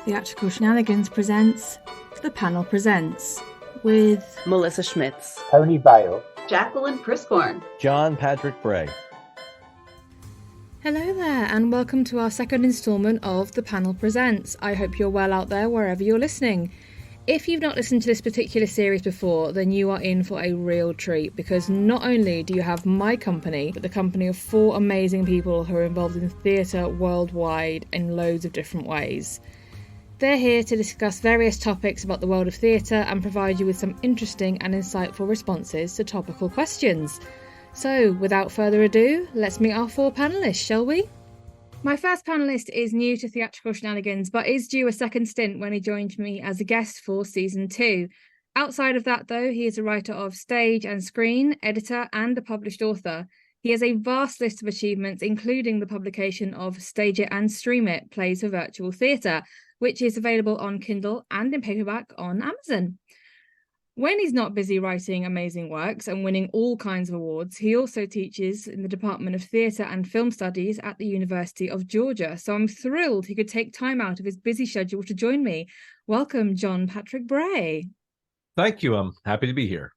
Theatrical Shenanigans presents The Panel Presents with Melissa Schmitz, Tony Vale, Jacquelyn Priskorn, John Patrick Bray. Hello there, and welcome to our second instalment of The Panel Presents. I hope you're well out there wherever you're listening. If you've not listened to this particular series before, then you are in for a real treat, because not only do you have my company, but the company of four amazing people who are involved in theatre worldwide in loads of different ways. They're here to discuss various topics about the world of theatre and provide you with some interesting and insightful responses to topical questions. So, without further ado, let's meet our four panellists, shall we? My first panellist is new to Theatrical Shenanigans, but is due a second stint when he joined me as a guest for Season 2. Outside of that, though, he is a writer of stage and screen, editor, and a published author. He has a vast list of achievements, including the publication of Stage It and Stream It, Plays for Virtual Theatre, which is available on Kindle and in paperback on Amazon. When he's not busy writing amazing works and winning all kinds of awards, he also teaches in the Department of Theatre and Film Studies at the University of Georgia. So I'm thrilled he could take time out of his busy schedule to join me. Welcome, John Patrick Bray. Thank you. I'm happy to be here.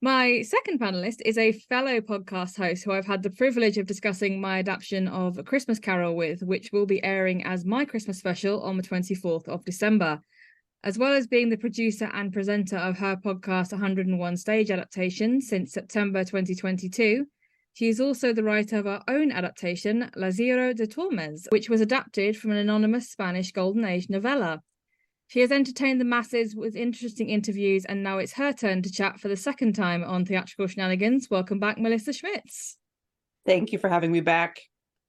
My second panellist is a fellow podcast host who I've had the privilege of discussing my adaptation of A Christmas Carol with, which will be airing as my Christmas special on the 24th of December. As well as being the producer and presenter of her podcast 101 Stage Adaptation since September 2022, she is also the writer of her own adaptation, Lazaro de Tormes, which was adapted from an anonymous Spanish Golden Age novella. She has entertained the masses with interesting interviews, and now it's her turn to chat for the second time on Theatrical Shenanigans. Welcome back, Melissa Schmitz. Thank you for having me back.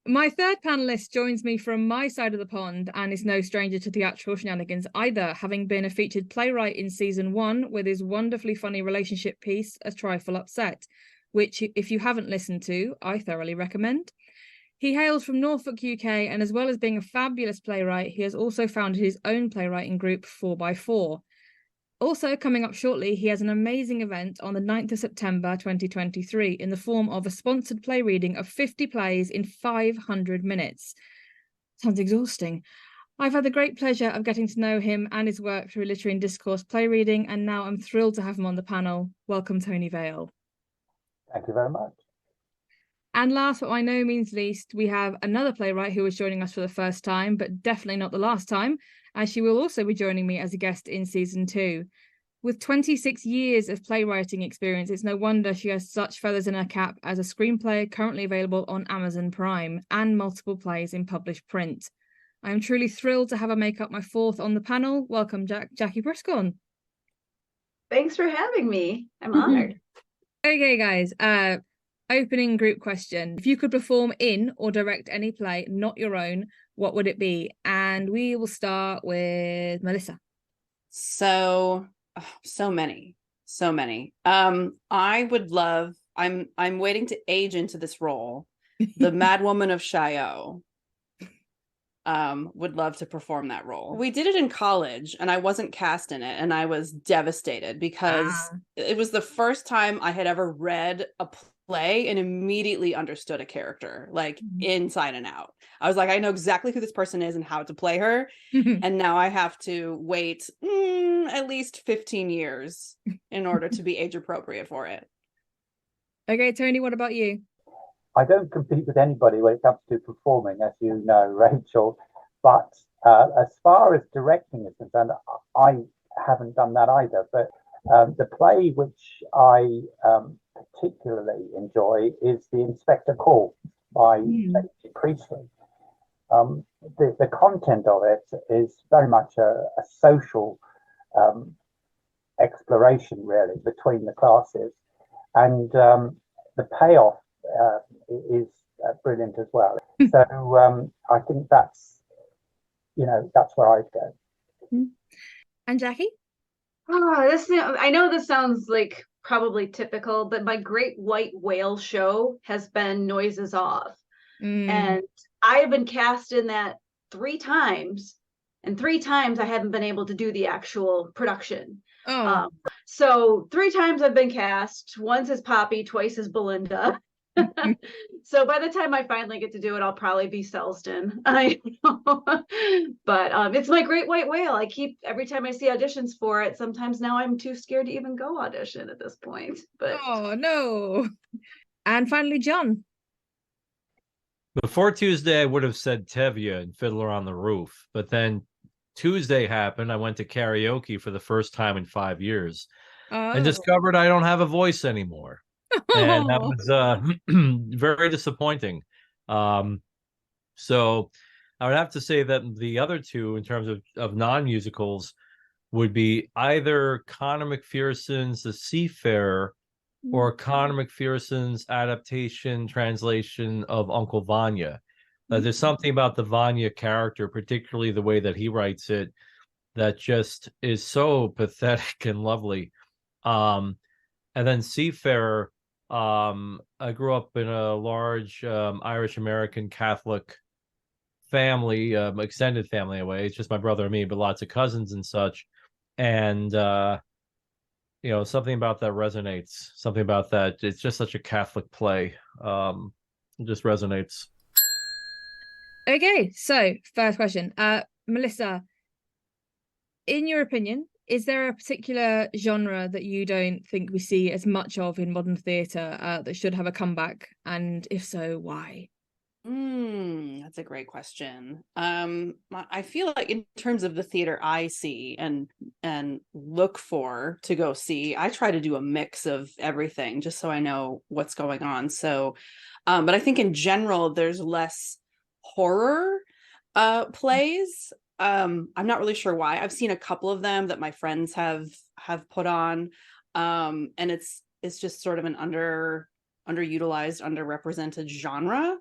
My third panellist joins me from my side of the pond and is no stranger to Theatrical Shenanigans either, having been a featured playwright in Season 1 with his wonderfully funny relationship piece, A Trifle Upset, which, if you haven't listened to, I thoroughly recommend. He hails from Norfolk, UK, and as well as being a fabulous playwright, he has also founded his own playwriting group, 4x4. Also, coming up shortly, he has an amazing event on the 9th of September 2023 in the form of a sponsored play reading of 50 plays in 500 minutes. Sounds exhausting. I've had the great pleasure of getting to know him and his work through Literary and Discourse play reading, and now I'm thrilled to have him on the panel. Welcome, Tony Vale. thank you very much. And last but by no means least, we have another playwright who is joining us for the first time, but definitely not the last time, as she will also be joining me as a guest in Season 2. With 26 years of playwriting experience, it's no wonder she has such feathers in her cap as a screenplay currently available on Amazon Prime and multiple plays in published print. I am truly thrilled to have her make up my fourth on the panel. Welcome, Jacquelyn Priskorn. Thanks for having me. I'm honored. Okay, guys. Opening group question. If you could perform in or direct any play, not your own, what would it be? And we will start with Melissa. So many. I would love, I'm waiting to age into this role. The Madwoman of Chaillot. Would love to perform that role. We did it in college and I wasn't cast in it, and I was devastated because it was the first time I had ever read a play and immediately understood a character, like inside and out. I was like, I know exactly who this person is and how to play her. And now I have to wait at least 15 years in order to be age appropriate for it. Okay, Tony, what about you? I don't compete with anybody when it comes to performing, as you know, Rachel. But as far as directing is concerned, I haven't done that either. But the play which I particularly enjoy is The Inspector Calls by Jacquelyn Priskorn. The content of it is very much a social exploration, really, between the classes. And the payoff is brilliant as well. So I think that's where I'd go. And Jacqui? I know this sounds like probably typical, but my great white whale show has been Noises Off. And I have been cast in that 3 times, and 3 times I haven't been able to do the actual production. So 3 times I've been cast, once as Poppy, twice as Belinda. So by the time I finally get to do it, I'll probably be Selsden. I know. But it's my great white whale. I keep, every time I see auditions for it, sometimes now I'm too scared to even go audition at this point. But oh no. And finally, John. Before Tuesday, I would have said Tevye and Fiddler on the Roof, but then Tuesday happened. I went to karaoke for the first time in 5 years and discovered I don't have a voice anymore. And that was very disappointing. So I would have to say that the other two, in terms of non-musicals, would be either Conor McPherson's The Seafarer or Conor McPherson's adaptation translation of Uncle Vanya. There's something about the Vanya character, particularly the way that he writes it, that just is so pathetic and lovely. And then Seafarer, I grew up in a large Irish American Catholic family, extended family away. It's just my brother and me, but lots of cousins and such. And something about that resonates. Something about that. It's just such a Catholic play. It just resonates. Okay, so first question. Melissa, in your opinion, is there a particular genre that you don't think we see as much of in modern theatre that should have a comeback? And if so, why? That's a great question. I feel like in terms of the theater I see and look for to go see, I try to do a mix of everything just so I know what's going on. So, but I think in general, there's less horror plays. I'm not really sure why. I've seen a couple of them that my friends have put on, and it's just sort of an underutilized, underrepresented genre.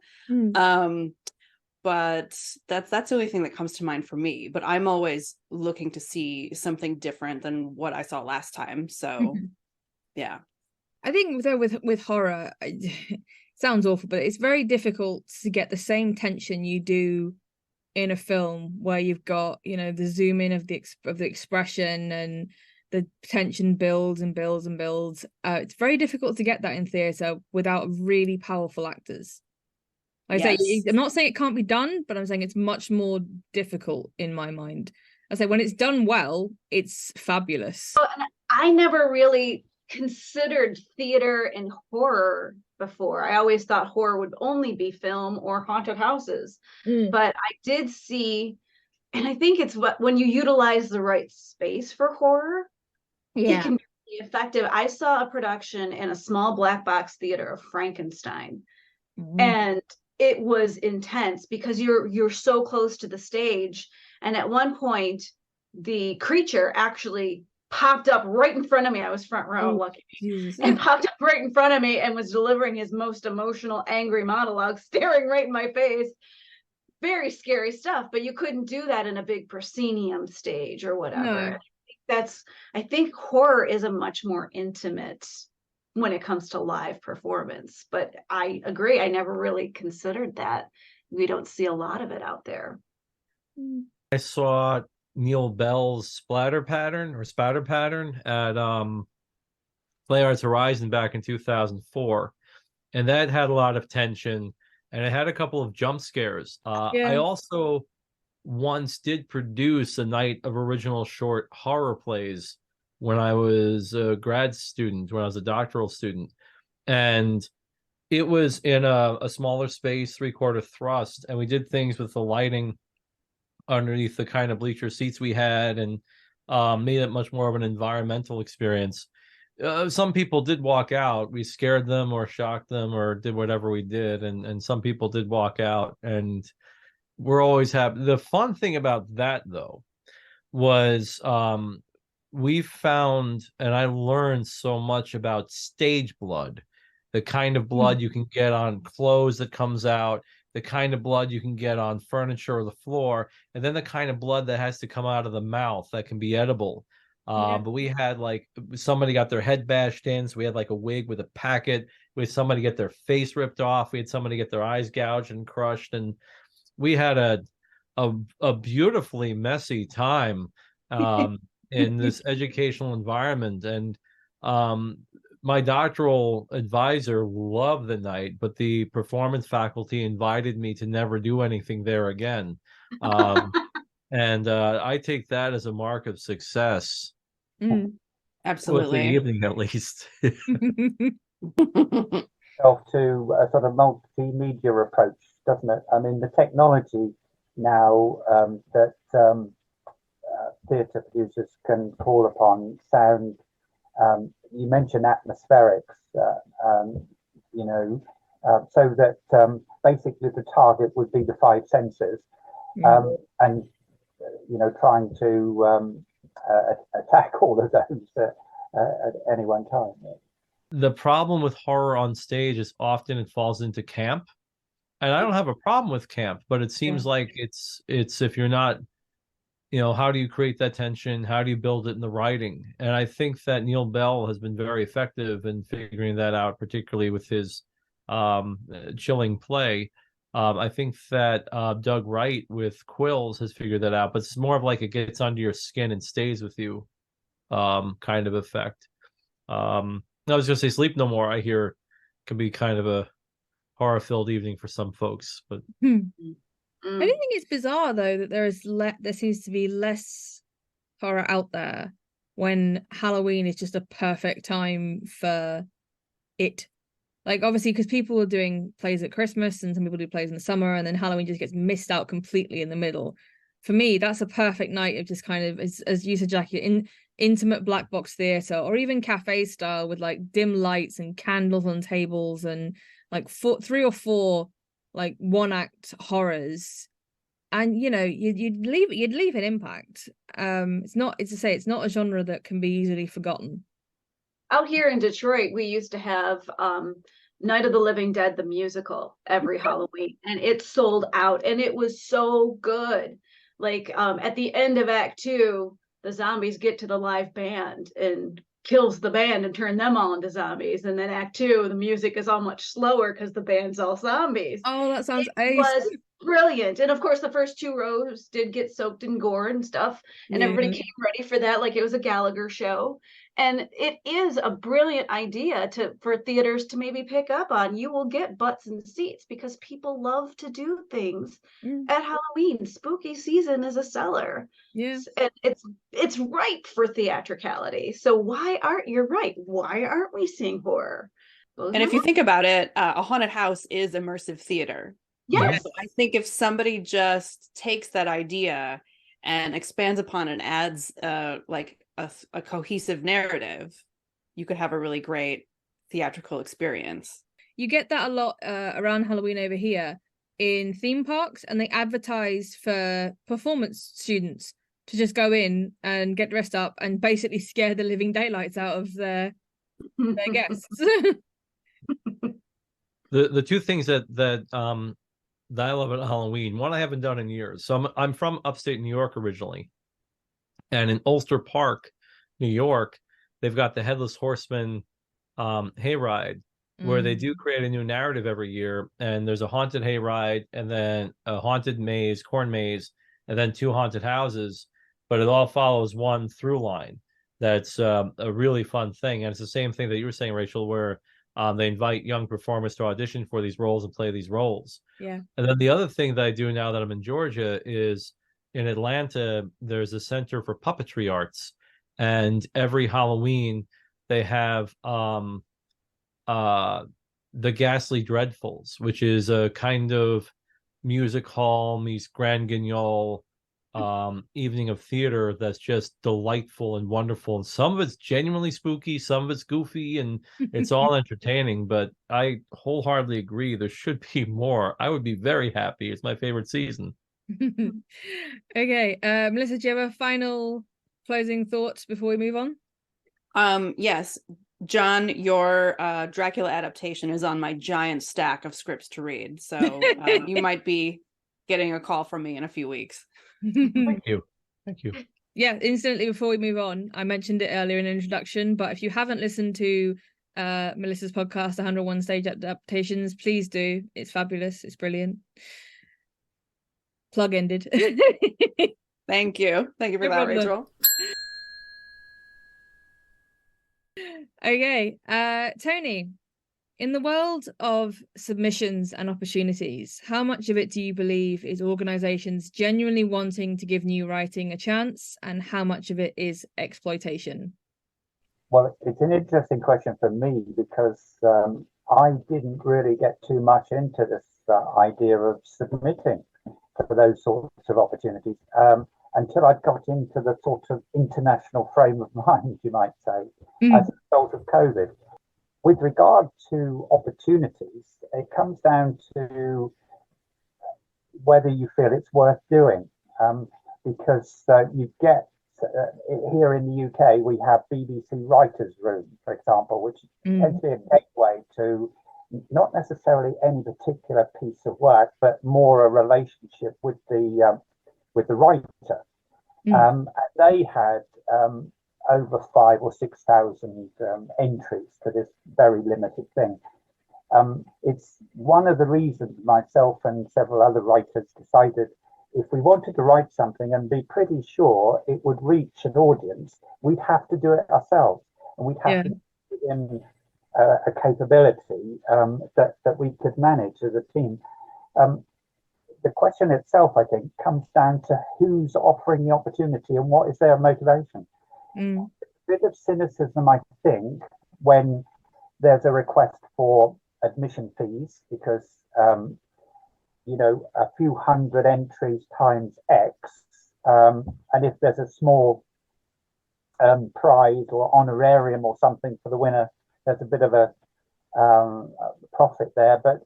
But that's the only thing that comes to mind for me. But I'm always looking to see something different than what I saw last time. So yeah. I think though with horror, it sounds awful, but it's very difficult to get the same tension you do in a film where you've got, the zoom in of the expression and the tension builds and builds and builds. It's very difficult to get that in theatre without really powerful actors. I'm not saying it can't be done, but I'm saying it's much more difficult in my mind. I say when it's done well, it's fabulous. I never really considered theater and horror before. I always thought horror would only be film or haunted houses. But I did see, and I think it's when you utilize the right space for horror, it can be really effective. I saw a production in a small black box theater of Frankenstein, and it was intense because you're so close to the stage, and at one point the creature actually popped up right in front of me. I was front row, lucky me, and popped up right in front of me and was delivering his most emotional, angry monologue, staring right in my face. Very scary stuff, but you couldn't do that in a big proscenium stage or whatever. No. I think horror is a much more intimate when it comes to live performance, but I agree. I never really considered that. We don't see a lot of it out there. I saw Neil Bell's Spatter Pattern at Play Arts Horizon back in 2004, and that had a lot of tension, and it had a couple of jump scares. I also once did produce a night of original short horror plays when I was a grad student, when I was a doctoral student, and it was in a smaller space, 3/4 thrust, and we did things with the lighting underneath the kind of bleacher seats we had, and made it much more of an environmental experience. Some people did walk out. We scared them or shocked them or did whatever we did, and some people did walk out, and we're always happy. The fun thing about that, though, was we found, and I learned so much about stage blood, the kind of blood you can get on clothes that comes out, the kind of blood you can get on furniture or the floor, and then the kind of blood that has to come out of the mouth that can be edible. But we had somebody got their head bashed in, so we had a wig with a packet. We had somebody get their face ripped off. We had somebody get their eyes gouged and crushed, and we had a beautifully messy time in this educational environment. And my doctoral advisor loved the night, but the performance faculty invited me to never do anything there again. And I take that as a mark of success. Absolutely. With the evening, at least. To a sort of multimedia approach, doesn't it? I mean, the technology now that theatre producers can call upon, sound, you mentioned atmospherics, so that basically the target would be the five senses, and trying to attack all of those at any one time. The problem with horror on stage is often it falls into camp, and I don't have a problem with camp, but it seems like it's if you're not, how do you create that tension? How do you build it in the writing? And I think that Neil Bell has been very effective in figuring that out, particularly with his chilling play. I think that Doug Wright with Quills has figured that out, but it's more of like it gets under your skin and stays with you kind of effect. I was going to say Sleep No More, I hear, can be kind of a horror-filled evening for some folks. But I do think it's bizarre, though, that there seems to be less horror out there when Halloween is just a perfect time for it. Like, obviously, because people are doing plays at Christmas and some people do plays in the summer, and then Halloween just gets missed out completely in the middle. For me, that's a perfect night of just kind of, as you said, Jackie, in intimate black box theatre, or even cafe style with like dim lights and candles on tables and like 3 or 4 like one act horrors, and you'd leave an impact. It's not a genre that can be easily forgotten. Out here in Detroit, we used to have Night of the Living Dead the musical every Halloween, and it sold out, and it was so good. Like at the end of Act 2, the zombies get to the live band and kills the band and turn them all into zombies. And then Act 2, the music is all much slower because the band's all zombies. Oh, that sounds It was brilliant. And of course, the first 2 rows did get soaked in gore and stuff. And everybody came ready for that like it was a Gallagher show. And it is a brilliant idea for theaters to maybe pick up on. You will get butts in seats because people love to do things at Halloween. Spooky season is a seller. Yeah. And it's ripe for theatricality. So you're right. Why aren't we seeing horror? And if you think about it, a haunted house is immersive theater. Yes. So I think if somebody just takes that idea and expands upon it and adds like a cohesive narrative, you could have a really great theatrical experience. You get that a lot around Halloween over here in theme parks, and they advertise for performance students to just go in and get dressed up and basically scare the living daylights out of their guests. The two things that I love at Halloween, one I haven't done in years. So I'm from upstate New York originally, and in Ulster Park, New York, they've got the Headless Horseman hayride, where they do create a new narrative every year. And there's a haunted hayride, and then a haunted maze, corn maze, and then 2 haunted houses. But it all follows one through line. That's a really fun thing. And it's the same thing that you were saying, Rachel, where they invite young performers to audition for these roles and play these roles. Yeah. And then the other thing that I do now that I'm in Georgia is in Atlanta, there's a Center for Puppetry Arts. And every Halloween, they have the Ghastly Dreadfuls, which is a kind of music hall meets Grand Guignol evening of theater that's just delightful and wonderful. And some of it's genuinely spooky, some of it's goofy, and it's all entertaining. But I wholeheartedly agree there should be more. I would be very happy. It's my favorite season. Okay, Melissa, do you have a final closing thoughts before we move on? Yes, John, your Dracula adaptation is on my giant stack of scripts to read, so you might be getting a call from me in a few weeks. Thank you. Yeah, instantly before we move on, I mentioned it earlier in the introduction, but if you haven't listened to Melissa's podcast, 101 Stage Adaptations, please do. It's fabulous. It's brilliant. Plug ended. Thank you for that, Rachel. Okay, Tony, in the world of submissions and opportunities, how much of it do you believe is organizations genuinely wanting to give new writing a chance, and how much of it is exploitation? Well, it's an interesting question for me because I didn't really get too much into this idea of submitting for those sorts of opportunities until I got into the sort of international frame of mind, you might say, as a result of COVID. With regard to opportunities, it comes down to whether you feel it's worth doing, because you get here in the UK, we have BBC Writers' Room, for example, which tends to be a gateway to not necessarily any particular piece of work, but more a relationship with the writer. They had over 5,000 or 6,000 entries to this very limited thing. It's one of the reasons myself and several other writers decided if we wanted to write something and be pretty sure it would reach an audience, we'd have to do it ourselves, and we'd have to put in a capability that we could manage as a team. The question itself, I think, comes down to who's offering the opportunity and what is their motivation. A bit of cynicism, I think, when there's a request for admission fees because a few hundred entries times X, and if there's a small prize or honorarium or something for the winner, there's a bit of a profit there. But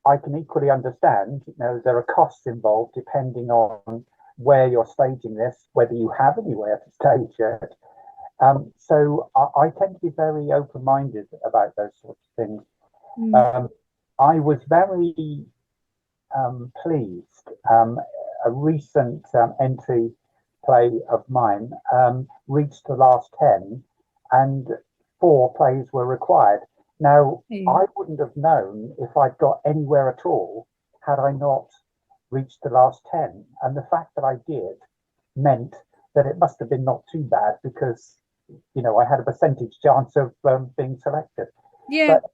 I can equally understand, there are costs involved depending on where you're staging this, whether you have anywhere to stage it. So I tend to be very open-minded about those sorts of things. I was very pleased. A recent entry play of mine reached the last 10, and 4 plays were required. Now, I wouldn't have known if I'd got anywhere at all had I not reached the last 10. And the fact that I did meant that it must have been not too bad because, I had a percentage chance of being selected. Yeah. But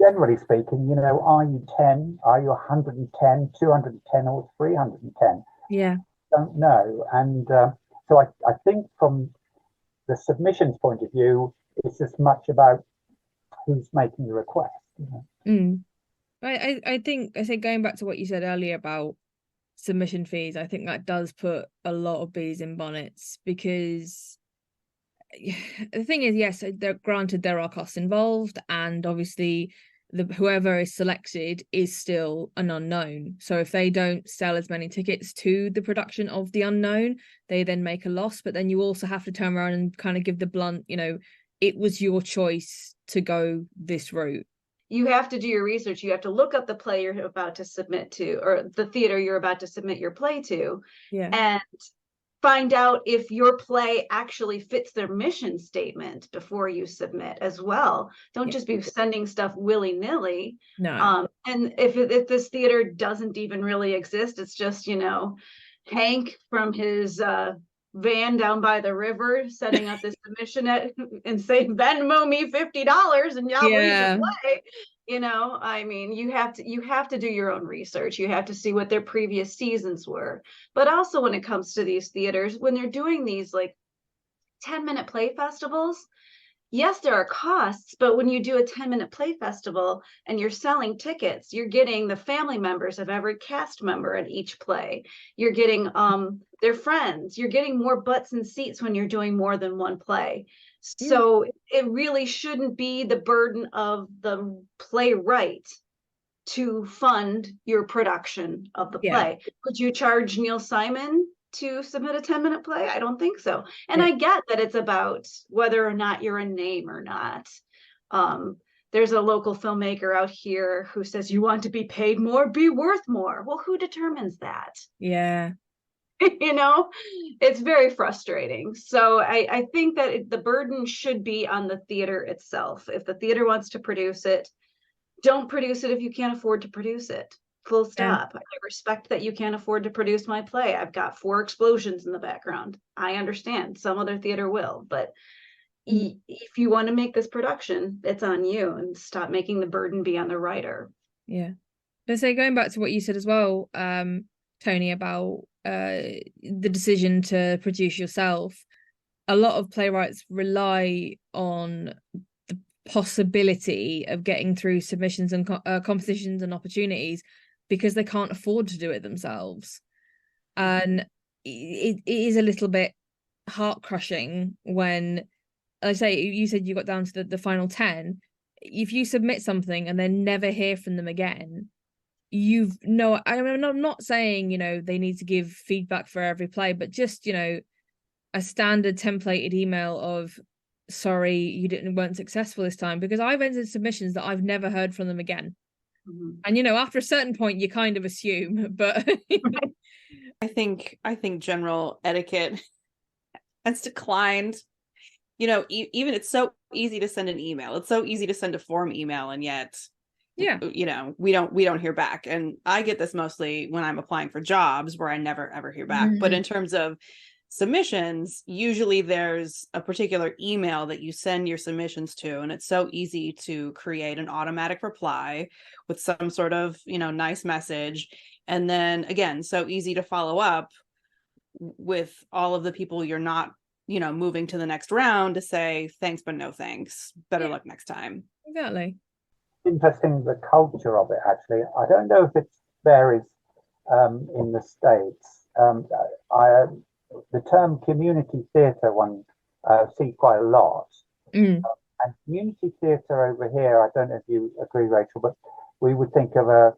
generally speaking, are you 10? Are you 110, 210, or 310? Yeah. Don't know. And so I think from the submissions point of view, it's as much about who's making the request. I think, going back to what you said earlier about submission fees, I think that does put a lot of bees in bonnets, because the thing is, yes, granted there are costs involved, and obviously whoever is selected is still an unknown. So if they don't sell as many tickets to the production of the unknown, they then make a loss. But then you also have to turn around and kind of give the blunt, it was your choice to go this route. You have to do your research. You have to look up the play you're about to submit to, or the theater you're about to submit your play to, and find out if your play actually fits their mission statement before you submit as well. Don't just be sending stuff willy-nilly. No. And if this theater doesn't even really exist, it's just, Hank from his van down by the river setting up this submission and saying, Venmo me $50 and y'all read your play. I mean, you have to do your own research. You have to see what their previous seasons were. But also when it comes to these theaters, when they're doing these like 10-minute play festivals, yes, there are costs, but when you do a 10-minute play festival and you're selling tickets, you're getting the family members of every cast member at each play. You're getting their friends. You're getting more butts and seats when you're doing more than one play. So it really shouldn't be the burden of the playwright to fund your production of the play. Could you charge Neil Simon to submit a 10-minute play? I don't think so. And I get that it's about whether or not you're a name or not. There's a local filmmaker out here who says, you want to be paid more, be worth more. Well, who determines that? Yeah. It's very frustrating. So I think that the burden should be on the theater itself. If the theater wants to produce it, don't produce it if you can't afford to produce it. Full stop. I respect that you can't afford to produce my play. I've got 4 explosions in the background. I understand some other theater will, but if you want to make this production, it's on you, and stop making the burden be on the writer. Yeah. But so going back to what you said as well, Tony, about the decision to produce yourself, a lot of playwrights rely on the possibility of getting through submissions and competitions and opportunities because they can't afford to do it themselves. And it is a little bit heart-crushing when, like I say, you said you got down to the final 10. If you submit something and then never hear from them again, I'm not saying, they need to give feedback for every play, but just, a standard templated email of, sorry, you weren't successful this time, because I've entered submissions that I've never heard from them again. And after a certain point you kind of assume, but I think general etiquette has declined. Even it's so easy to send an email. It's so easy to send a form email, and yet we don't hear back. And I get this mostly when I'm applying for jobs where I never ever hear back. But in terms of submissions, usually there's a particular email that you send your submissions to, and it's so easy to create an automatic reply with some sort of nice message, and then again, so easy to follow up with all of the people you're not moving to the next round to say thanks but no thanks, better luck next time. Exactly. Interesting, the culture of it, actually. I don't know if it varies in the States. The term community theatre one see quite a lot. And community theatre over here, I don't know if you agree, Rachel, but we would think of a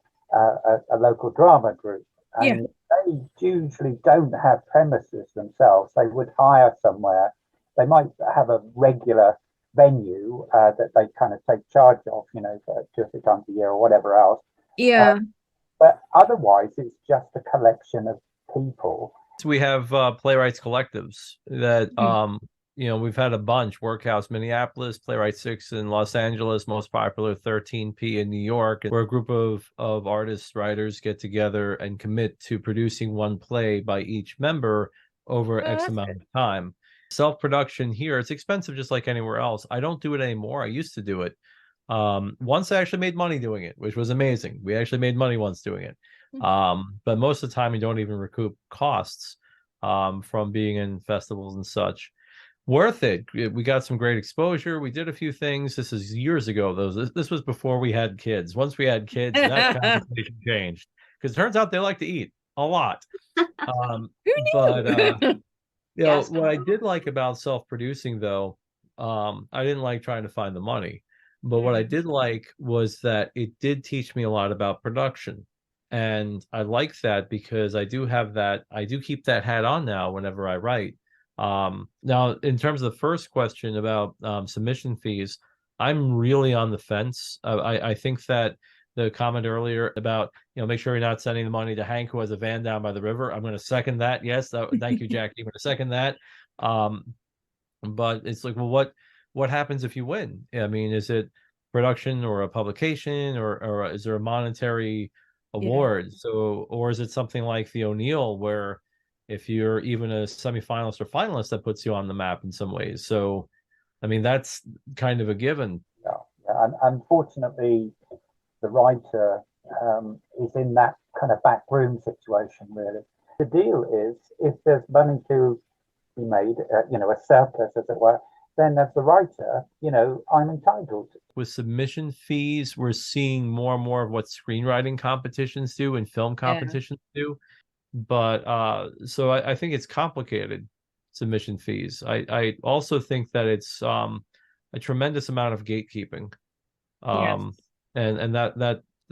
local drama group. And they usually don't have premises themselves. They would hire somewhere. They might have a regular venue that they kind of take charge of, for 2 or 3 times a year or whatever else. But otherwise, it's just a collection of people. We have playwrights collectives that we've had a bunch. Workhouse Minneapolis, Playwright 6 in Los Angeles, most popular 13P in New York, where a group of artists, writers get together and commit to producing one play by each member over X amount of time. Self-production here, it's expensive just like anywhere else. I don't do it anymore. I used to do it. Once I actually made money doing it, which was amazing. We actually made money once doing it. But most of the time you don't even recoup costs from being in festivals and such. Worth it. We got some great exposure. We did a few things. This is years ago, though. This was before we had kids. Once we had kids, that conversation changed, because it turns out they like to eat a lot. Who knew? But what I did like about self-producing, though, I didn't like trying to find the money, but what I did like was that it did teach me a lot about production. And I like that because I do keep that hat on now whenever I write. Now, in terms of the first question about submission fees, I'm really on the fence. I think that the comment earlier about, make sure you're not sending the money to Hank, who has a van down by the river. I'm going to second that. Yes. Thank you, Jackie. I'm going to second that. But it's like, well, what happens if you win? I mean, is it production or a publication or is there a monetary award? So, or is it something like the O'Neill, where if you're even a semifinalist or finalist, that puts you on the map in some ways? So, I mean, that's kind of a given. Yeah. And unfortunately, the writer is in that kind of backroom situation, really. The deal is, if there's money to be made, a surplus, as it were, then as the writer, I'm entitled. With submission fees, we're seeing more and more of what screenwriting competitions do and film competitions do. But so I think it's complicated, submission fees. I also think that it's a tremendous amount of gatekeeping. And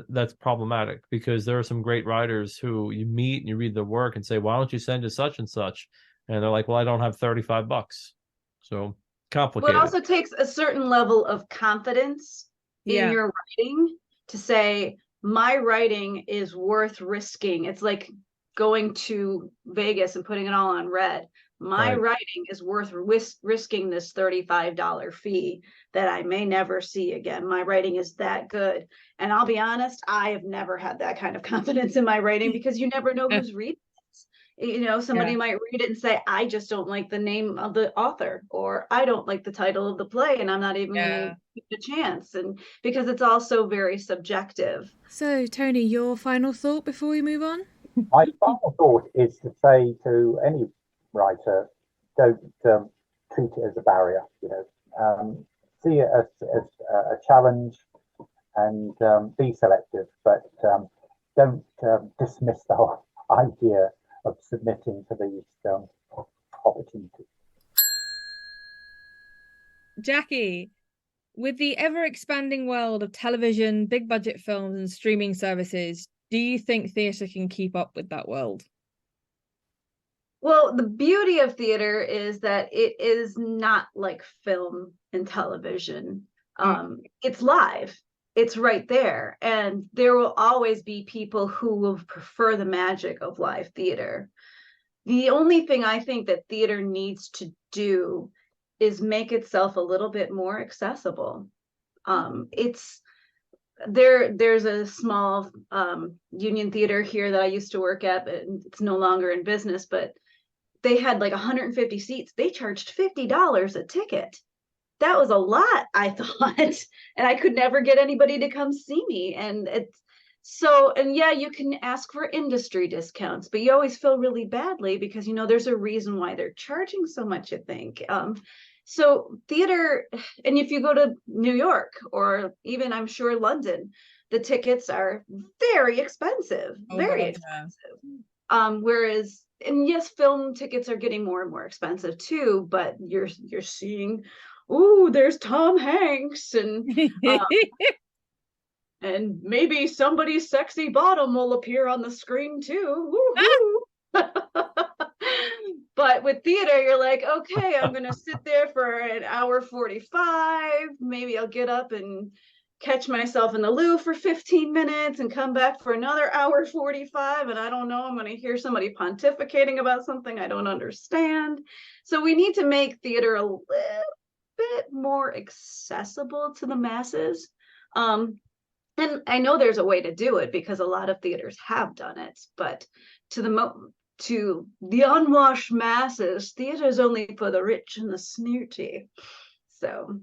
that's problematic, because there are some great writers who you meet and you read their work and say, why don't you send to such and such? And they're like, well, I don't have $35. So complicated. Well, it also takes a certain level of confidence in your writing to say, my writing is worth risking. It's like going to Vegas and putting it all on red. My writing is worth risking this $35 fee that I may never see again. My writing is that good. And I'll be honest, I have never had that kind of confidence in my writing, because you never know who's reading it. Somebody might read it and say, I just don't like the name of the author, or I don't like the title of the play, and I'm not even going to give it a chance. And because it's also very subjective. So, Tony, your final thought before we move on? My final thought is to say to any writer, don't treat it as a barrier. See it as a challenge, and be selective, but don't dismiss the whole idea of submitting to these opportunities. Jacqui, with the ever-expanding world of television, big budget films, and streaming services, do you think theatre can keep up with that world? Well, the beauty of theater is that it is not like film and television. It's live. It's right there. And there will always be people who will prefer the magic of live theater. The only thing I think that theater needs to do is make itself a little bit more accessible. There's a small union theater here that I used to work at, but it's no longer in business, but they had like 150 seats. They charged $50 a ticket. That was a lot, I thought, and I could never get anybody to come see me. And you can ask for industry discounts, but you always feel really badly because, there's a reason why they're charging so much, I think. So theater, and if you go to New York or even I'm sure London, the tickets are very expensive, expensive. Whereas, and yes, film tickets are getting more and more expensive too, but you're seeing, there's Tom Hanks and and maybe somebody's sexy bottom will appear on the screen too. But with theater, you're like, okay, I'm going to sit there for an hour 45. Maybe I'll get up and catch myself in the loo for 15 minutes and come back for another hour 45. And I don't know, I'm going to hear somebody pontificating about something I don't understand. So we need to make theater a little bit more accessible to the masses. And I know there's a way to do it because a lot of theaters have done it, but to the unwashed masses, theater is only for the rich and the snooty. So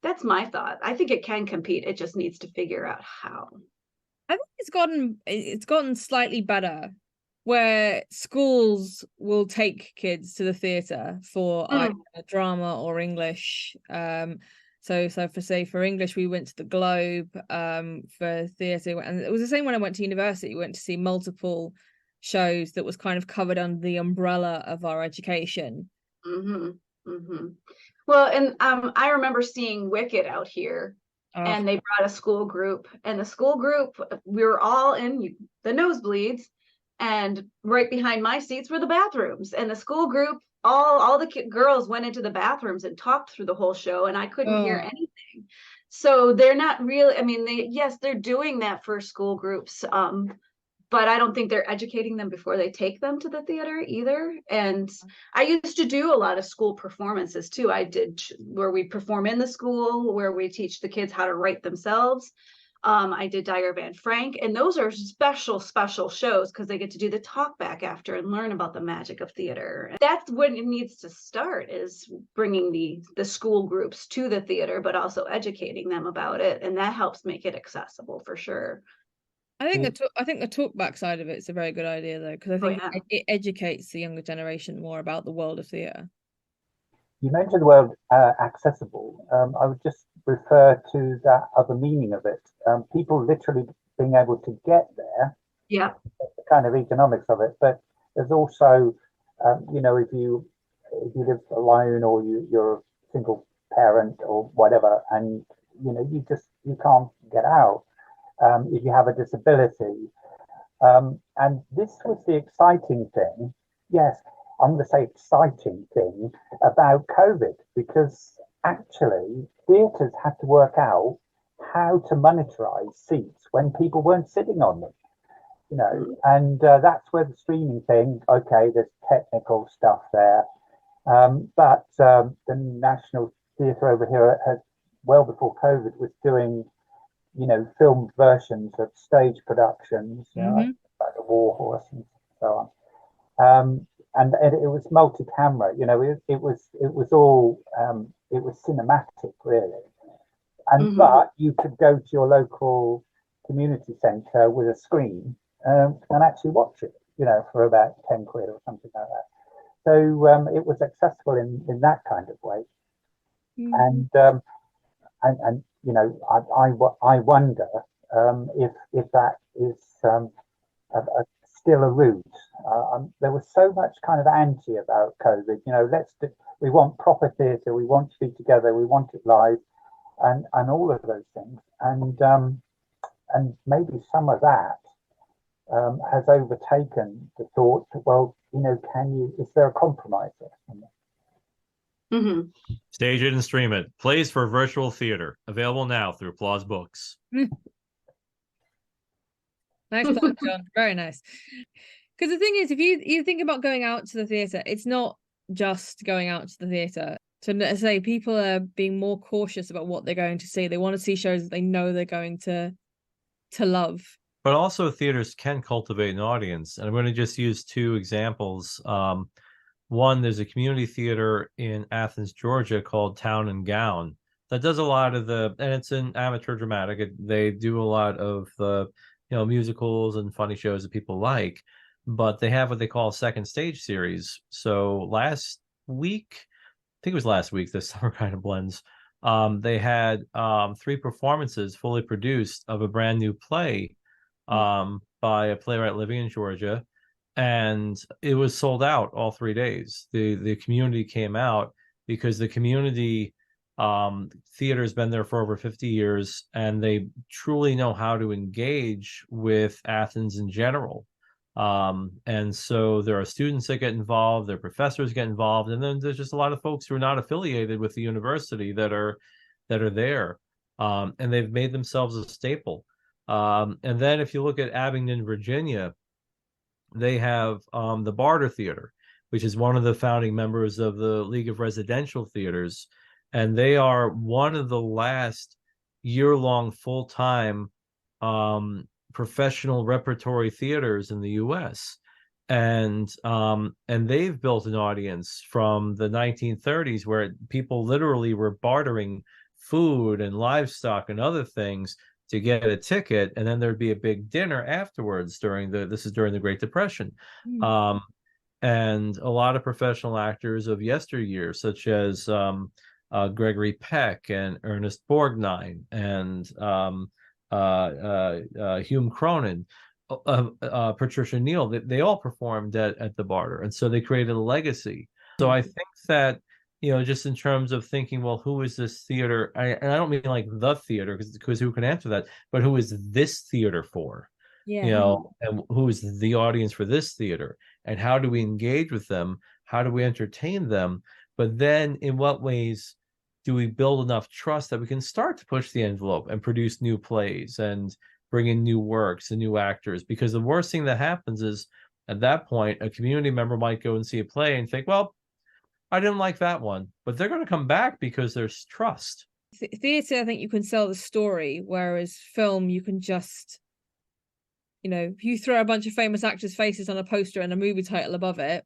that's my thought. I think it can compete. It just needs to figure out how. I think it's gotten slightly better, where schools will take kids to the theatre for either drama or English. So for English, we went to the Globe. For theatre, and it was the same when I went to university. We went to see multiple shows that was kind of covered under the umbrella of our education. Well, and I remember seeing Wicked out here, and they brought a school group, and the school group, we were all in the nosebleeds, and right behind my seats were the bathrooms, and the school group, all the girls went into the bathrooms and talked through the whole show, and I couldn't hear anything. So they're not really, I mean, they're doing that for school groups, but I don't think they're educating them before they take them to the theater either. And I used to do a lot of school performances too. I did where we perform in the school, where we teach the kids how to write themselves. I did Dyer Van Frank, and those are special shows because they get to do the talk back after and learn about the magic of theater. That's when it needs to start, is bringing the school groups to the theater, but also educating them about it. And that helps make it accessible for sure. I think the talkback side of it is a very good idea, though, because I think it educates the younger generation more about the world of theatre. You mentioned the word accessible. I would just refer to that other meaning of it. People literally being able to get there. Yeah. The kind of economics of it, but there's also, if you live alone or you're a single parent or whatever, and you can't get out. If you have a disability. And this was the exciting thing. Yes, I'm going to say exciting thing about COVID, because actually theatres had to work out how to monetize seats when people weren't sitting on them, and that's where the streaming thing, okay, there's technical stuff there. But the National Theatre over here has, well before COVID, was doing filmed versions of stage productions, like The War Horse and so on. And it was multi-camera. It was all it was cinematic, really. And but you could go to your local community centre with a screen and actually watch it, for about 10 quid or something like that. So it was accessible in that kind of way. And I wonder if that is still a route. There was so much kind of anti about COVID. We want proper theatre, we want to be together, we want it live, and all of those things. And maybe some of that has overtaken the thought that, well, is there a compromise there? Stage it and stream it. Plays for virtual theater. Available now through Applause Books. Nice plug, John. Very nice. Because the thing is, if you think about going out to the theatre, it's not just going out to the theatre. To say people are being more cautious about what they're going to see. They want to see shows that they know they're going to love. But also theaters can cultivate an audience. And I'm going to just use two examples. One, there's a community theater in Athens, Georgia called Town and Gown that does a lot of and it's an amateur dramatic. They do a lot of the, musicals and funny shows that people like, but they have what they call a second stage series. So last week, I think it was last week, the summer kind of blends. They had 3 performances fully produced of a brand new play by a playwright living in Georgia. And it was sold out all 3 days. The community came out because the community theater's been there for over 50 years, and they truly know how to engage with Athens in general. And so there are students that get involved, their professors get involved, and then there's just a lot of folks who are not affiliated with the university that are there. And they've made themselves a staple. And then if you look at Abingdon, Virginia, they have the Barter Theater, which is one of the founding members of the League of Residential Theaters. And they are one of the last year-long full-time professional repertory theaters in the U.S. And they've built an audience from the 1930s where people literally were bartering food and livestock and other things to get a ticket, and then there'd be a big dinner afterwards during the Great Depression. And a lot of professional actors of yesteryear, such as Gregory Peck and Ernest Borgnine and Hume Cronin, Patricia Neal, they all performed at the Barter, and so they created a legacy. So I think that, just in terms of thinking, well, who is this theater? And I don't mean like the theater, because who can answer that, but who is this theater for? And who is the audience for this theater? And how do we engage with them? How do we entertain them? But then in what ways do we build enough trust that we can start to push the envelope and produce new plays and bring in new works and new actors? Because the worst thing that happens is, at that point, a community member might go and see a play and think, well, I didn't like that one, but they're going to come back because there's trust. Theatre, I think you can sell the story, whereas film, you can just, if you throw a bunch of famous actors' faces on a poster and a movie title above it,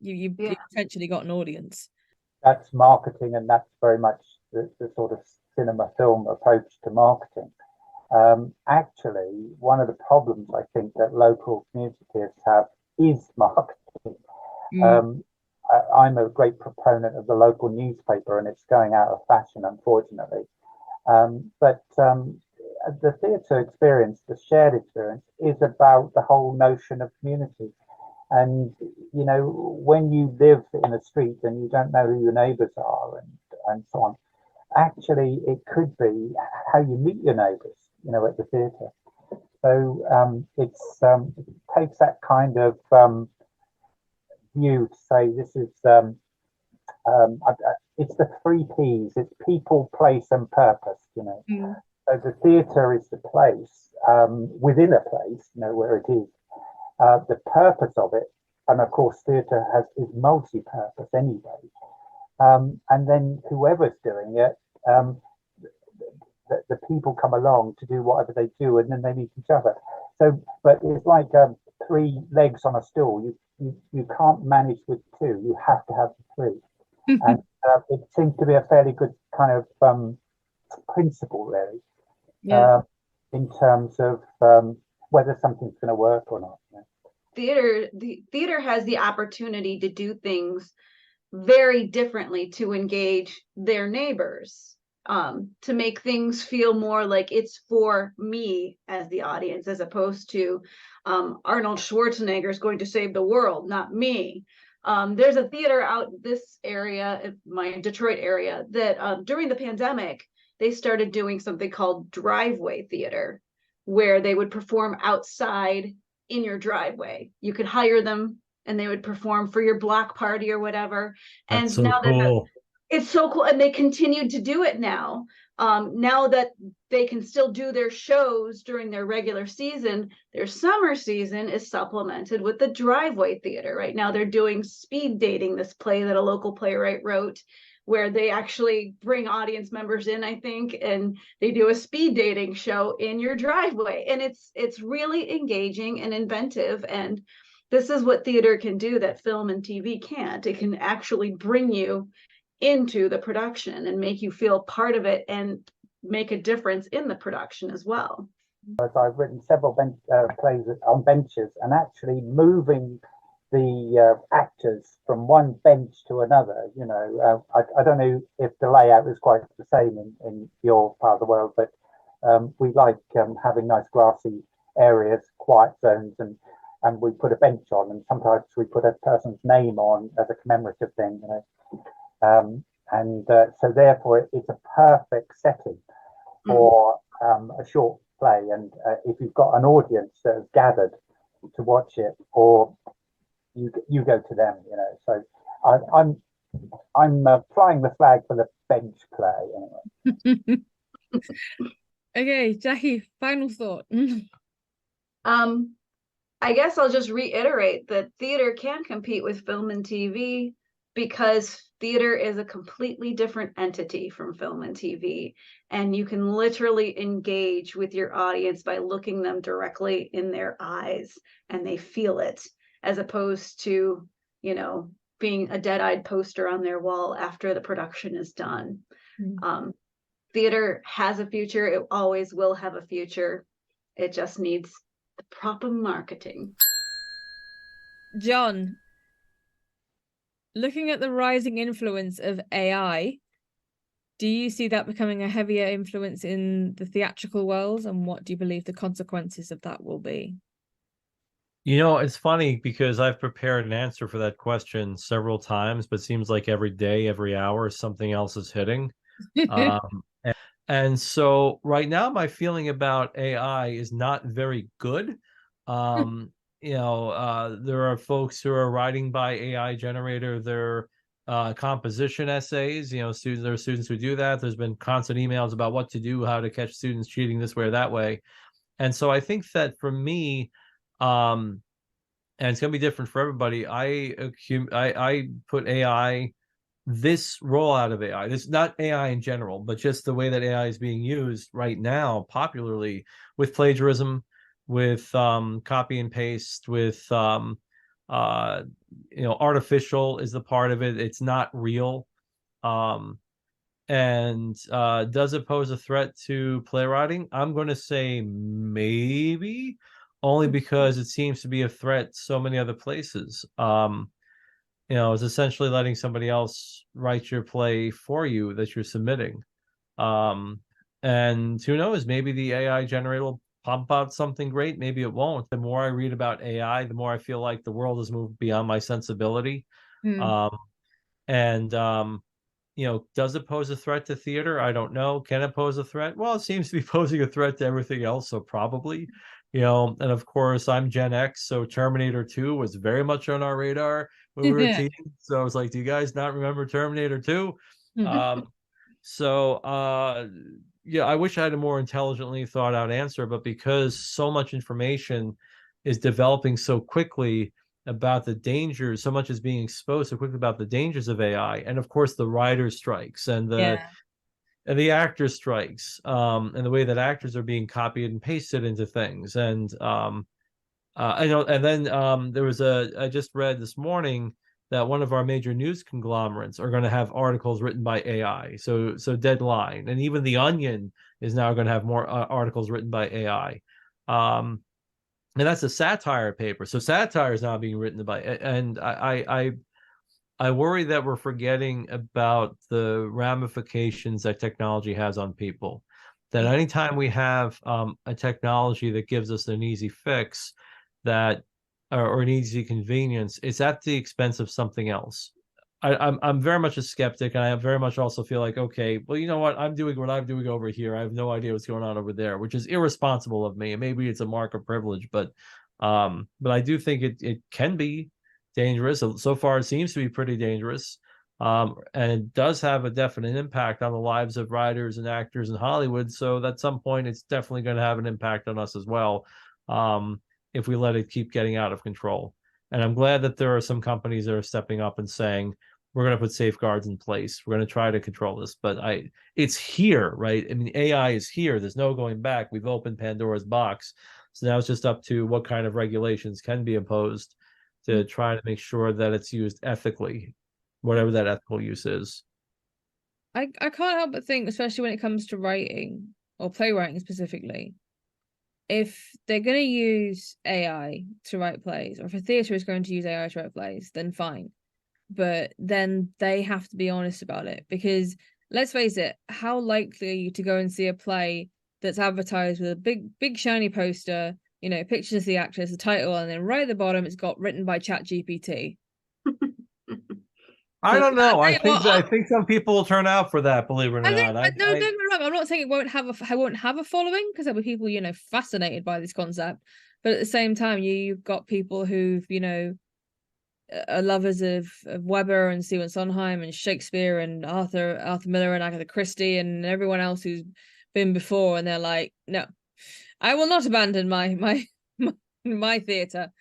you potentially got an audience. That's marketing, and that's very much the sort of cinema film approach to marketing. Actually, one of the problems I think that local community theatres have is marketing. I'm a great proponent of the local newspaper, and it's going out of fashion, unfortunately. But the theatre experience, the shared experience, is about the whole notion of community. And, when you live in a street and you don't know who your neighbours are and so on, actually, it could be how you meet your neighbours, at the theatre. So it takes that kind of view to say this is it's the 3 Ps. It's people, place, and purpose. So the theatre is the place within a place, where it is. The purpose of it, and of course, theatre is multi-purpose anyway. And then whoever's doing it, the people come along to do whatever they do, and then they meet each other. So, but it's like 3 legs on a stool. you can't manage with two. You have to have the three, and it seems to be a fairly good kind of principle, really, in terms of whether something's going to work or not. The theater has the opportunity to do things very differently to engage their neighbors, to make things feel more like it's for me as the audience, as opposed to Arnold Schwarzenegger is going to save the world, not me. There's a theater out this area, my Detroit area, that during the pandemic, they started doing something called driveway theater, where they would perform outside in your driveway. You could hire them and they would perform for your block party or whatever. That's And so cool. It's so cool. And they continued to do it now. Now that they can still do their shows during their regular season, their summer season is supplemented with the driveway theater. Right now they're doing Speed Dating, this play that a local playwright wrote, where they actually bring audience members in, I think, and they do a speed dating show in your driveway. And it's really engaging and inventive. And this is what theater can do that film and TV can't. It can actually bring you into the production and make you feel part of it and make a difference in the production as well. I've written several plays on benches, and actually moving the actors from one bench to another. I don't know if the layout is quite the same in your part of the world, but we like having nice grassy areas, quiet zones, and we put a bench on, and sometimes we put a person's name on as a commemorative thing. So therefore it's a perfect setting for a short play. And if you've got an audience that has gathered to watch it, or you go to them, So I'm flying the flag for the bench play anyway. Okay, Jacqui, final thought. I guess I'll just reiterate that theater can compete with film and TV, because theater is a completely different entity from film and TV. And you can literally engage with your audience by looking them directly in their eyes, and they feel it, as opposed to, being a dead-eyed poster on their wall after the production is done. Theater has a future. It always will have a future. It just needs the proper marketing. John, looking at the rising influence of AI, do you see that becoming a heavier influence in the theatrical world? And what do you believe the consequences of that will be? It's funny because I've prepared an answer for that question several times, but it seems like every day, every hour, something else is hitting. And so right now, my feeling about AI is not very good. There are folks who are writing by AI generator their composition essays. There are students who do that. There's been constant emails about what to do, how to catch students cheating this way or that way. And so I think that for me, and it's going to be different for everybody, I put AI, this rollout of AI, this not AI in general, but just the way that AI is being used right now popularly, with plagiarism, with copy and paste, with artificial is the part of it. It's not real. And does it pose a threat to playwriting? I'm going to say maybe, only because it seems to be a threat so many other places. It's essentially letting somebody else write your play for you that you're submitting. And who knows, maybe the AI generator will pump out something great. Maybe it won't. The more I read about AI, the more I feel like the world has moved beyond my sensibility. Does it pose a threat to theater? I don't know. Can it pose a threat? Well, it seems to be posing a threat to everything else, so probably. And of course, I'm Gen X, so Terminator 2 was very much on our radar when we were teens. So I was like, do you guys not remember Terminator 2? I wish I had a more intelligently thought out answer, but because so much information is developing so quickly about the dangers, so much is being exposed so quickly about the dangers of AI, and of course the writer strikes and the actor strikes, and the way that actors are being copied and pasted into things, and I know, and then there was I just read this morning that one of our major news conglomerates are going to have articles written by AI. So Deadline, and even The Onion is now going to have more articles written by AI. And that's a satire paper. So satire is now being written by, and I worry that we're forgetting about the ramifications that technology has on people. That anytime we have a technology that gives us an easy fix, that or an easy convenience, it's at the expense of something else. I'm very much a skeptic, and I very much also feel like, okay, well, you know what? I'm doing what I'm doing over here. I have no idea what's going on over there, which is irresponsible of me. And maybe it's a mark of privilege, but I do think it can be dangerous. So far, it seems to be pretty dangerous. And it does have a definite impact on the lives of writers and actors in Hollywood. So at some point, it's definitely going to have an impact on us as well, if we let it keep getting out of control. And I'm glad that there are some companies that are stepping up and saying, we're going to put safeguards in place. We're going to try to control this. But it's here, right? I mean, AI is here. There's no going back. We've opened Pandora's box. So now it's just up to what kind of regulations can be imposed to try to make sure that it's used ethically, whatever that ethical use is. I can't help but think, especially when it comes to writing or playwriting specifically, if they're going to use AI to write plays, or if a theatre is going to use AI to write plays, then fine. But then they have to be honest about it, because let's face it, how likely are you to go and see a play that's advertised with a big shiny poster, pictures of the actors, the title, and then right at the bottom it's got written by ChatGPT? I don't know. I think some people will turn out for that, believe it or not. Don't get me wrong. I'm not saying it won't have a following, because there'll be people, fascinated by this concept. But at the same time, you've got people who've, are lovers of Weber and Stephen Sondheim and Shakespeare and Arthur Miller and Agatha Christie and everyone else who's been before, and they're like, no, I will not abandon my theatre.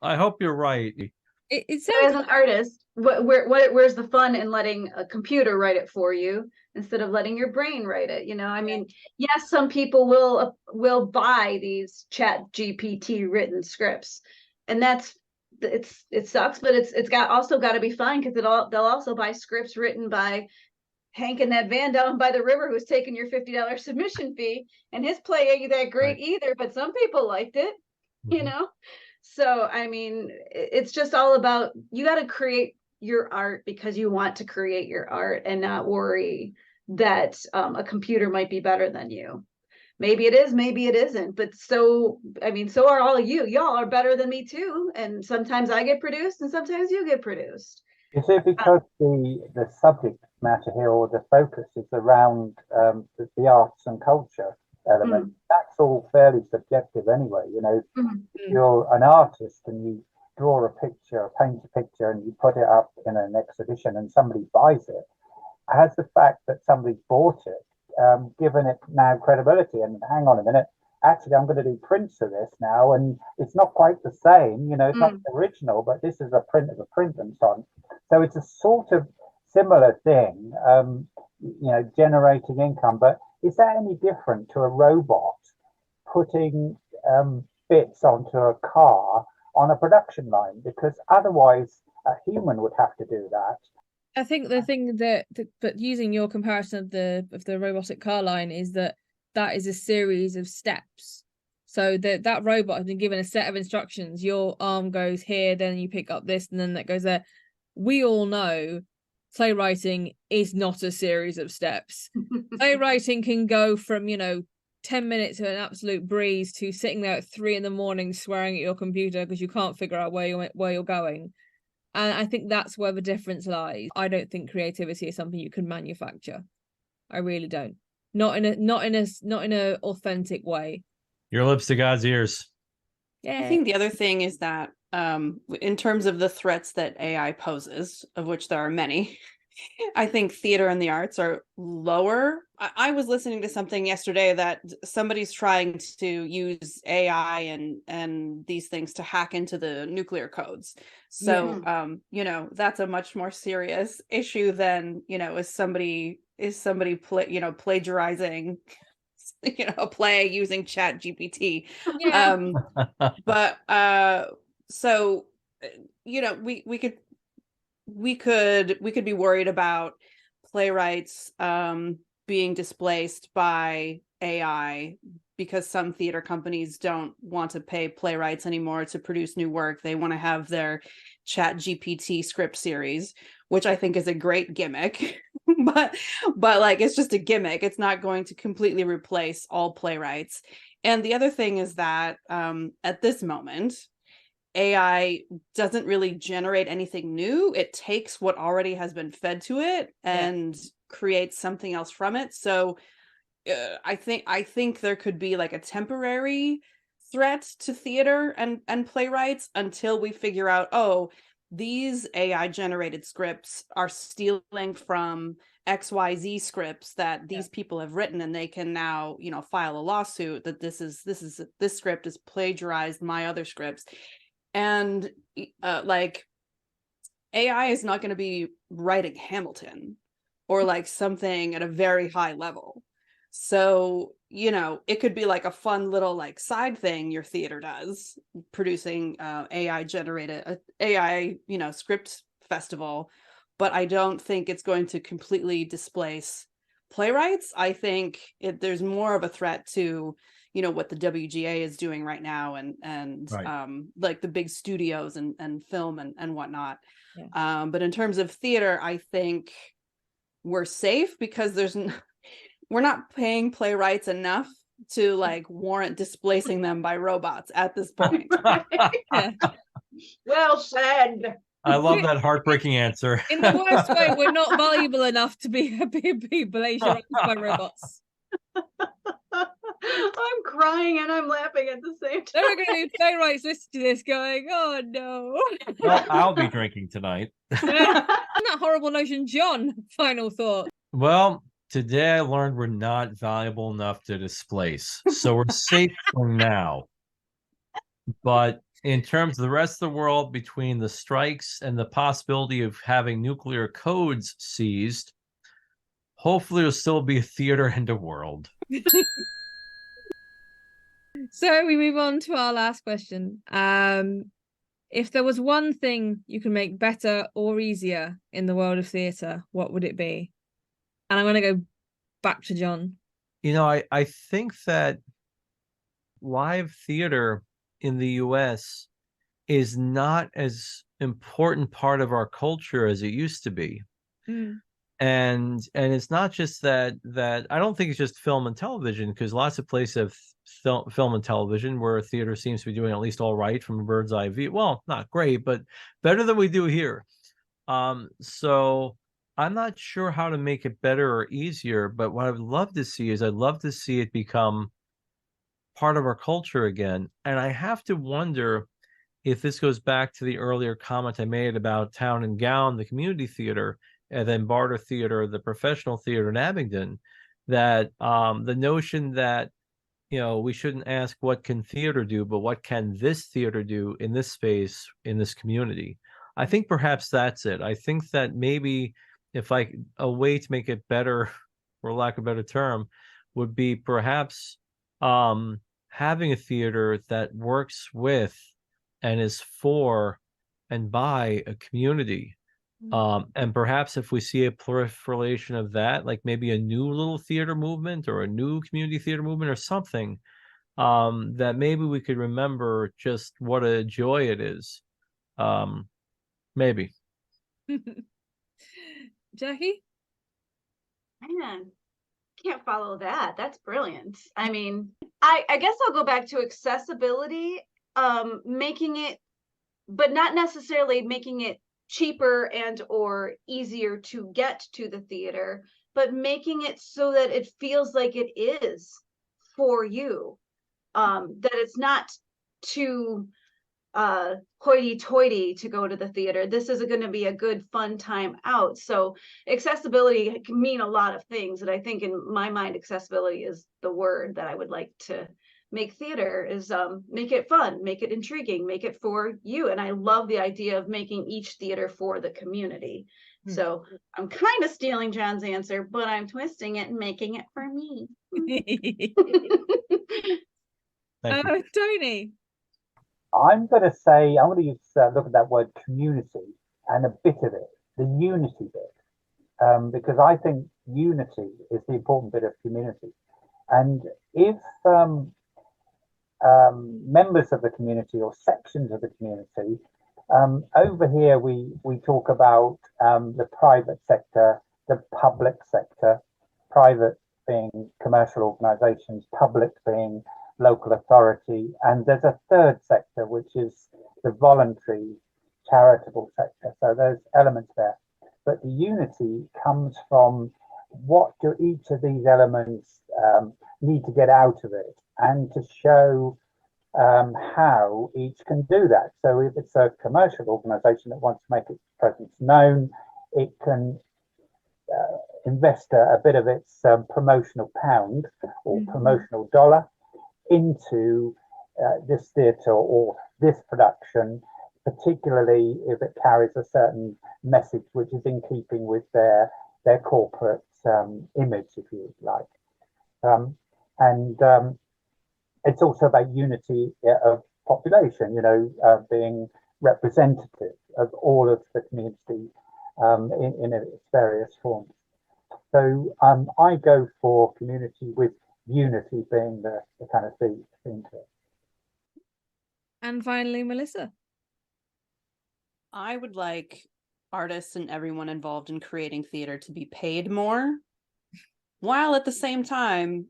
I hope you're right. So as an artist, where's the fun in letting a computer write it for you instead of letting your brain write it? I mean, yes, some people will buy these ChatGPT written scripts, and it sucks, but it's also got to be fun, because they'll also buy scripts written by Hank and that van down by the river who's taking your $50 submission fee, and his play ain't that great either, but some people liked it, So, I mean, it's just all about, you got to create your art because you want to create your art, and not worry that a computer might be better than you. Maybe it is, maybe it isn't. But so are all of you. Y'all are better than me too. And sometimes I get produced and sometimes you get produced. Is it because the subject matter here, or the focus, is around the arts and culture element? That's all fairly subjective anyway. If you're an artist and you draw a picture, paint a picture, and you put it up in an exhibition and somebody buys it, has the fact that somebody bought it given it now credibility? And hang on a minute, actually I'm going to do prints of this now, and it's not quite the same, it's not the original, but this is a print of a print and so on. So it's a sort of similar thing, generating income. But is that any different to a robot putting bits onto a car on a production line? Because otherwise a human would have to do that. I think the thing but using your comparison of the robotic car line, is that is a series of steps. So that robot has been given a set of instructions. Your arm goes here, then you pick up this, and then that goes there. We all know playwriting is not a series of steps. Playwriting can go from 10 minutes of an absolute breeze to sitting there at 3 a.m. swearing at your computer because you can't figure out where you're going. And I think that's where the difference lies. I don't think creativity is something you can manufacture. I really don't. Not in a authentic way. Your lips to God's ears. Yeah. I think the other thing is that in terms of the threats that AI poses, of which there are many, I think theater and the arts are lower. I was listening to something yesterday that somebody's trying to use AI and these things to hack into the nuclear codes. So, that's a much more serious issue than, is somebody plagiarizing a play using Chat GPT. Yeah. But so we could be worried about playwrights being displaced by AI because some theater companies don't want to pay playwrights anymore to produce new work. They want to have their Chat GPT script series, which I think is a great gimmick. but like, it's just a gimmick. It's not going to completely replace all playwrights. And the other thing is that at this moment, AI doesn't really generate anything new. It takes what already has been fed to it and creates something else from it. So I think there could be like a temporary threat to theater and playwrights until we figure out, oh, these AI generated scripts are stealing from XYZ scripts that these people have written, and they can now, file a lawsuit that this script is plagiarized my other scripts. And like, AI is not going to be writing Hamilton or like something at a very high level. So, it could be like a fun little like side thing your theater does, producing AI generated AI, script festival. But I don't think it's going to completely displace playwrights. I think there's more of a threat to, what the WGA is doing right now, and Right. like the big studios and film and whatnot. Yeah. But in terms of theater, I think we're safe because we're not paying playwrights enough to like warrant displacing them by robots at this point. Yeah. Well said. I love that heartbreaking answer. In the worst way, we're not valuable enough to be plagiarized by robots. I'm crying and I'm laughing at the same time. There are going to be playwrights listening to this going, oh no. Well, I'll be drinking tonight. On that horrible notion, John, final thought. Well, today I learned we're not valuable enough to displace. So we're safe for now. But in terms of the rest of the world, between the strikes and the possibility of having nuclear codes seized, hopefully there'll still be a theater and a world. So we move on to our last question. If there was one thing you can make better or easier in the world of theatre, what would it be? And I'm going to go back to John. I think that live theater in the US is not as important part of our culture as it used to be. And it's not just that I don't think it's just film and television, because lots of places have film and television where theater seems to be doing at least all right from a bird's eye view. Well, not great, but better than we do here. So I'm not sure how to make it better or easier, but what I would love to see is I'd love to see it become part of our culture again. And I have to wonder if this goes back to the earlier comment I made about Town and Gown, the community theater, and then Barter Theater, the professional theater in Abingdon, that the notion that, we shouldn't ask what can theater do, but what can this theater do in this space, in this community. I think perhaps that's it. I think that maybe a way to make it better, for lack of a better term, would be perhaps having a theater that works with and is for and by a community. And perhaps if we see a proliferation of that, like maybe a new little theater movement or a new community theater movement or something, that maybe we could remember just what a joy it is. Maybe. Jacqui? Man, can't follow that. That's brilliant. I mean, I guess I'll go back to accessibility, making it, but not necessarily making it cheaper and or easier to get to the theater, but making it so that it feels like it is for you, that it's not too hoity-toity to go to the theater. This is going to be a good fun time out. So accessibility can mean a lot of things, and I think in my mind accessibility is the word that I would like to make theater is make it fun, make it intriguing, make it for you. And I love the idea of making each theater for the community. So I'm kind of stealing John's answer, but I'm twisting it and making it for me. Tony. I'm going to say, I'm going to use, look at that word community and a bit of it, the unity bit, because I think unity is the important bit of community. And if members of the community or sections of the community, over here we talk about the private sector, the public sector, private being commercial organisations, public being local authority, and there's a third sector which is the voluntary charitable sector. So there's elements there, but the unity comes from what do each of these elements need to get out of it, and to show how each can do that. So if it's a commercial organisation that wants to make its presence known, it can invest a bit of its promotional pound or promotional dollar into this theatre or this production, particularly if it carries a certain message which is in keeping with their corporate image, if you like. It's also about unity of population, being representative of all of the community in its various forms. So I go for community with unity being the kind of theme to it. And finally, Melissa. I would like artists and everyone involved in creating theater to be paid more, while at the same time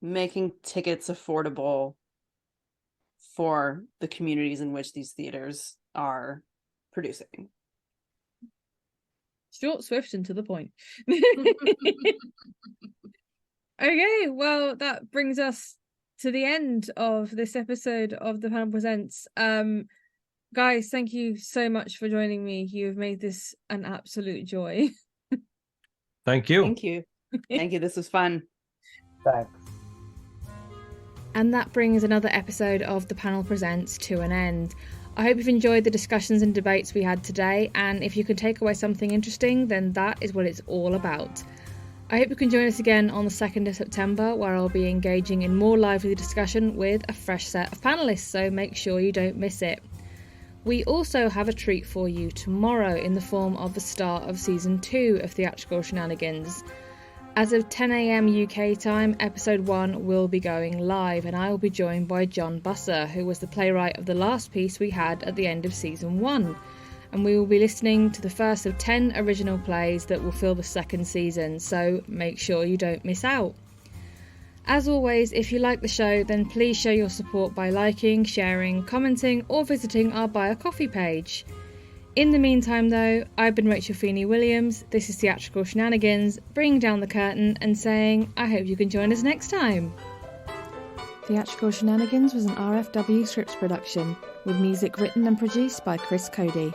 making tickets affordable for the communities in which these theaters are producing. Short, swift, and to the point. Okay, well, that brings us to the end of this episode of The Panel Presents. Guys, thank you so much for joining me. You've made this an absolute joy. Thank you. Thank you. Thank you. This was fun. Thanks. And that brings another episode of The Panel Presents to an end. I hope you've enjoyed the discussions and debates we had today, and if you can take away something interesting, then that is what it's all about. I hope you can join us again on the 2nd of September, where I'll be engaging in more lively discussion with a fresh set of panellists, so make sure you don't miss it. We also have a treat for you tomorrow in the form of the start of Season 2 of Theatrical Shenanigans. As of 10 AM UK time, episode 1 will be going live, and I will be joined by John Busser, who was the playwright of the last piece we had at the end of Season 1. And we will be listening to the first of 10 original plays that will fill the second season, so make sure you don't miss out. As always, if you like the show, then please show your support by liking, sharing, commenting, or visiting our Buy a Coffee page. In the meantime though, I've been Rachel Feeney-Williams, this is Theatrical Shenanigans, bringing down the curtain and saying I hope you can join us next time. Theatrical Shenanigans was an RFW Scripts production, with music written and produced by Chris Cody.